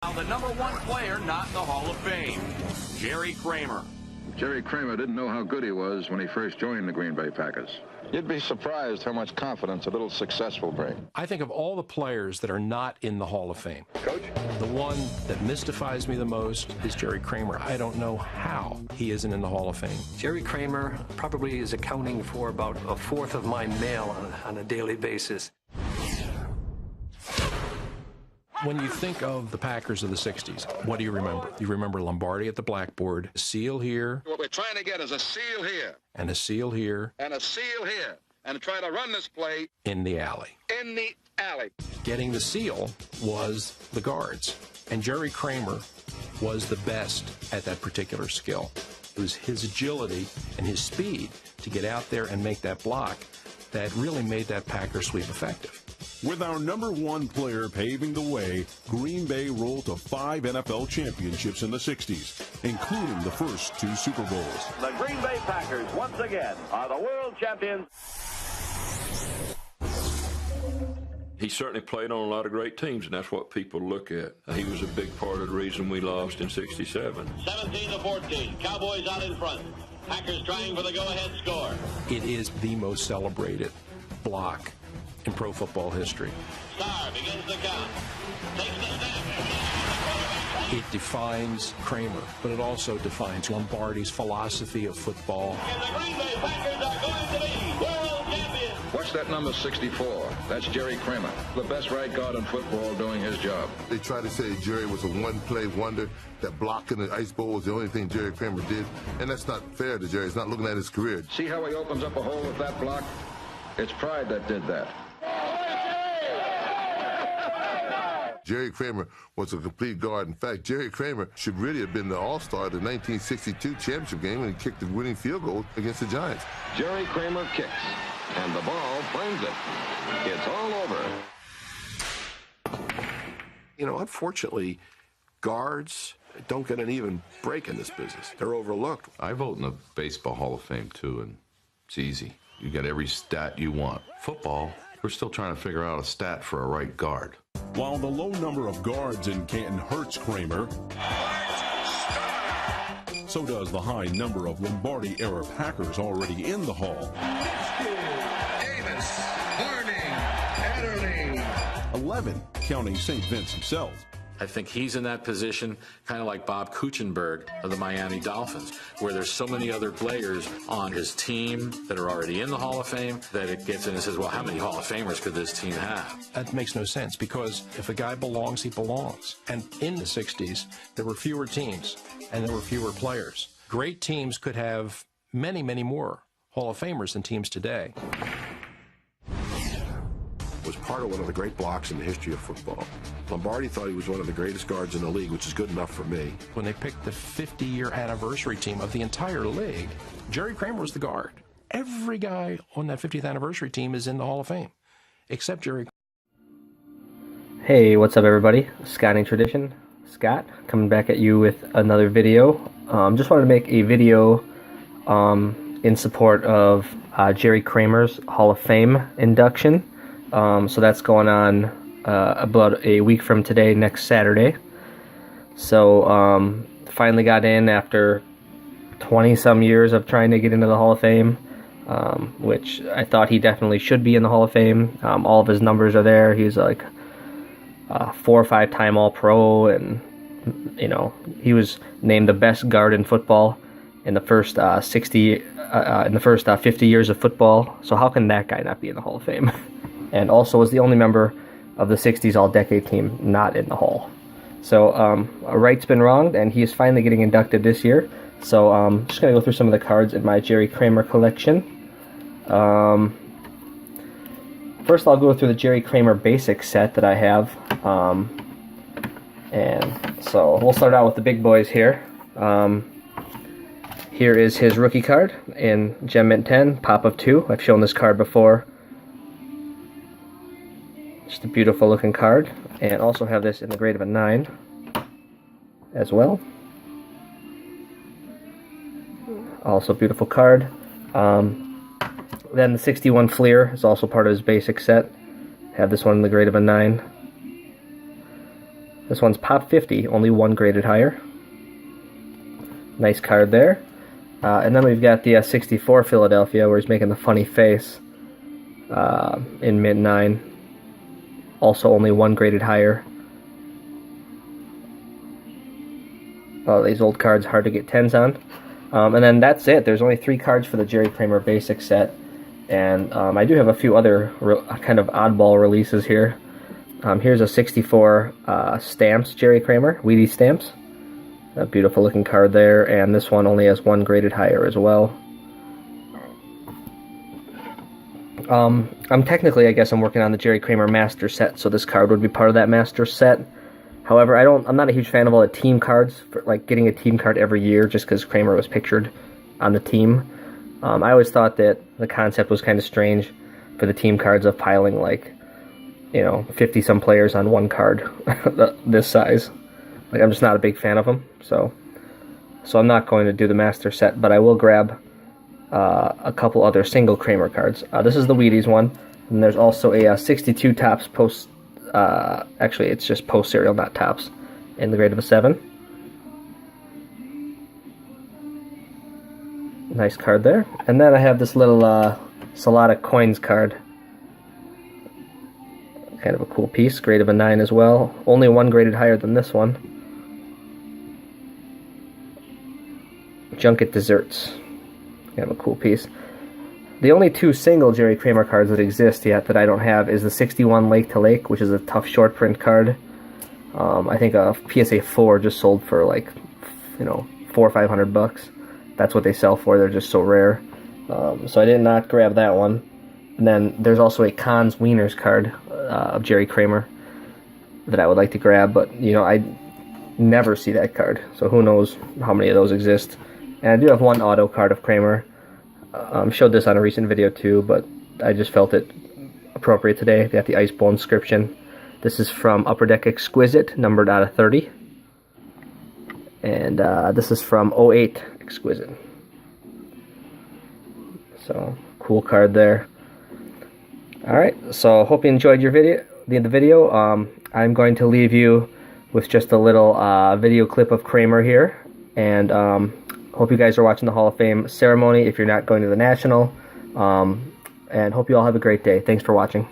Now the #1 player not in the Hall of Fame, Jerry Kramer. Jerry Kramer didn't know how good he was when he first joined the Green Bay Packers. You'd be surprised how much confidence a little success will bring. I think of all the players that are not in the Hall of Fame, Coach, the one that mystifies me the most is Jerry Kramer. I don't know how he isn't in the Hall of Fame. Jerry Kramer probably is accounting for about a fourth of my mail on a daily basis. When you think of the Packers of the 60s, what do you remember? You remember Lombardi at the blackboard, a seal here. What we're trying to get is a seal here. And a seal here. And a seal here. And try to run this play in the alley. In the alley. Getting the seal was the guards. And Jerry Kramer was the best at that particular skill. It was his agility and his speed to get out there and make that block that really made that Packer sweep effective. With our #1 player paving the way, Green Bay rolled to 5 NFL championships in the 60s, including the first 2 Super Bowls. The Green Bay Packers, once again, are the world champions. He certainly played on a lot of great teams, and that's what people look at. He was a big part of the reason we lost in '67. 17-14, Cowboys out in front. Packers trying for the go-ahead score. It is the most celebrated block in pro football history. Starr begins the count. Takes the snap. It defines Kramer, but it also defines Lombardi's philosophy of football. And the Green Bay Packers are going to be world champions. Watch that number 64. That's Jerry Kramer, the best right guard in football doing his job. They try to say Jerry was a one-play wonder, that block in the Ice Bowl was the only thing Jerry Kramer did, and that's not fair to Jerry. It's not looking at his career. See how he opens up a hole with that block? It's pride that did that. Jerry Kramer was a complete guard. In fact, Jerry Kramer should really have been the all-star of the 1962 championship game when he kicked the winning field goal against the Giants. Jerry Kramer kicks, and the ball finds it. It's all over. You know, unfortunately, guards don't get an even break in this business. They're overlooked. I vote in the Baseball Hall of Fame, too, and it's easy. You get every stat you want. Football, we're still trying to figure out a stat for a right guard. While the low number of guards in Canton hurts Kramer, so does the high number of Lombardi-era Packers already in the Hall. Davis, Harding, Adderley. 11, counting St. Vince himself. I think he's in that position, kind of like Bob Kuchenberg of the Miami Dolphins, where there's so many other players on his team that are already in the Hall of Fame that it gets in and says, well, how many Hall of Famers could this team have? That makes no sense, because if a guy belongs, he belongs. And in the 60s, there were fewer teams and there were fewer players. Great teams could have many, many more Hall of Famers than teams today. Was part of one of the great blocks in the history of football. Lombardi thought he was one of the greatest guards in the league, which is good enough for me. When they picked the 50-year anniversary team of the entire league, Jerry Kramer was the guard. Every guy on that 50th anniversary team is in the Hall of Fame, except Jerry. Hey, what's up everybody? Scotting Tradition, Scott, coming back at you with another video. Just wanted to make a video in support of Jerry Kramer's Hall of Fame induction. So that's going on about a week from today, next Saturday. So finally got in after 20-some years of trying to get into the Hall of Fame, which I thought he definitely should be in the Hall of Fame. All of his numbers are there. He's like 4- or 5-time All-Pro, and you know, he was named the best guard in football in the first 50 years of football. So how can that guy not be in the Hall of Fame? And also was the only member of the 60s All-Decade team not in the Hall. So a right's been wronged, and he is finally getting inducted this year. So I'm just going to go through some of the cards in my Jerry Kramer collection. First I'll go through the Jerry Kramer basic set that I have. And so we'll start out with the big boys here. Here is his rookie card in Gem Mint 10, Pop of 2. I've shown this card before. Just a beautiful looking card, and also have this in the grade of a 9 as well. Also beautiful card. Then the 61 Fleer is also part of his basic set. Have this one in the grade of a 9. This one's Pop 50, only one graded higher. Nice card there. And then we've got the 64 Philadelphia, where he's making the funny face in mint 9. Also only one graded higher. Oh, these old cards hard to get 10s on. And then that's it. There's only 3 cards for the Jerry Kramer basic set. And I do have a few other kind of oddball releases here. Here's a 64 stamps Jerry Kramer, Wheaties stamps. A beautiful looking card there, and this one only has one graded higher as well. I'm technically, I guess I'm working on the Jerry Kramer master set, so this card would be part of that master set. However, I'm not a huge fan of all the team cards, for, like getting a team card every year just because Kramer was pictured on the team. I always thought that the concept was kind of strange for the team cards of piling like, 50 some players on one card this size. Like, I'm just not a big fan of them, so I'm not going to do the master set, but I will grab a couple other single Kramer cards. This is the Wheaties one, and there's also a 62 Topps post. Actually, it's just post serial, not Topps, in the grade of a 7. Nice card there. And then I have this little Salada Coins card. Kind of a cool piece, grade of a 9 as well. Only one graded higher than this one. Junket Desserts. Kind of a cool piece. The only 2 single Jerry Kramer cards that exist yet that I don't have is the 61 Lake to Lake, which is a tough short print card. I think a PSA 4 just sold for like, $400 or $500. That's what they sell for. They're just so rare. So I did not grab that one. And then there's also a Cons Wieners card of Jerry Kramer that I would like to grab, but I never see that card, so who knows how many of those exist. And I do have one auto card of Kramer. Showed this on a recent video too, but I just felt it appropriate today. They got the Ice Bowl inscription. This is from Upper Deck Exquisite, numbered out of 30. And this is from 08 Exquisite. So, cool card there. Alright, so hope you enjoyed your video. The video. I'm going to leave you with just a little video clip of Kramer here. And hope you guys are watching the Hall of Fame ceremony if you're not going to the National. And hope you all have a great day. Thanks for watching.